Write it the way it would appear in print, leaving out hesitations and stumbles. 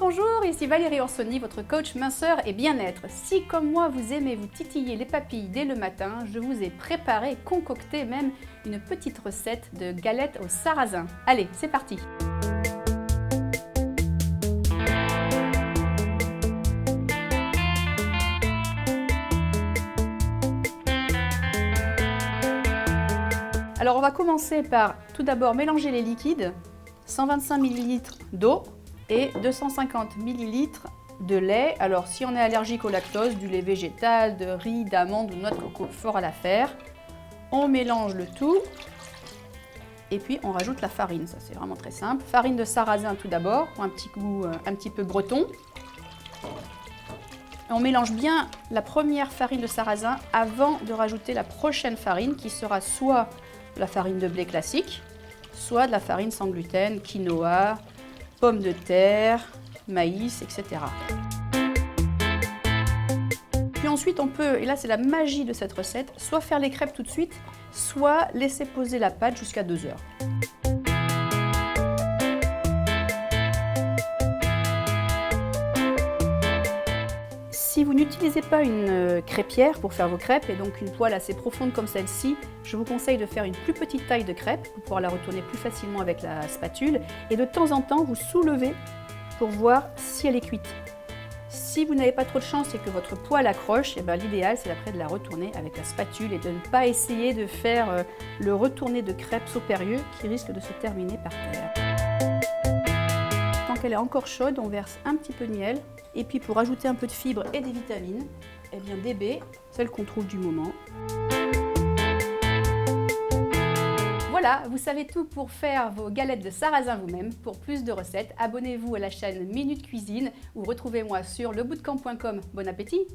Bonjour, ici Valérie Orsoni, votre coach minceur et bien-être. Si comme moi vous aimez vous titiller les papilles dès le matin, je vous ai préparé, concocté même une petite recette de galettes au sarrasin. Allez, c'est parti! Alors on va commencer par tout d'abord mélanger les liquides, 125 ml d'eau et 250 ml de lait. Alors si on est allergique au lactose, du lait végétal, de riz, d'amande ou noix de coco, fort à l'affaire. On mélange le tout et puis on rajoute la farine, ça c'est vraiment très simple. Farine de sarrasin tout d'abord, pour un petit goût un petit peu breton. On mélange bien la première farine de sarrasin avant de rajouter la prochaine farine qui sera soit la farine de blé classique, soit de la farine sans gluten, quinoa, pommes de terre, maïs, etc. Puis ensuite on peut, et là c'est la magie de cette recette, soit faire les crêpes tout de suite, soit laisser poser la pâte jusqu'à 2 heures. Si vous n'utilisez pas une crêpière pour faire vos crêpes et donc une poêle assez profonde comme celle-ci, je vous conseille de faire une plus petite taille de crêpe pour pouvoir la retourner plus facilement avec la spatule et de temps en temps vous soulevez pour voir si elle est cuite. Si vous n'avez pas trop de chance et que votre poêle accroche, l'idéal c'est après de la retourner avec la spatule et de ne pas essayer de faire le retourné de crêpe saupérieux qui risque de se terminer par terre. Tant qu'elle est encore chaude, on verse un petit peu de miel. Et puis pour ajouter un peu de fibres et des vitamines, des baies, celles qu'on trouve du moment. Voilà, vous savez tout pour faire vos galettes de sarrasin vous-même. Pour plus de recettes, abonnez-vous à la chaîne Minute Cuisine ou retrouvez-moi sur lebootcamp.com. Bon appétit!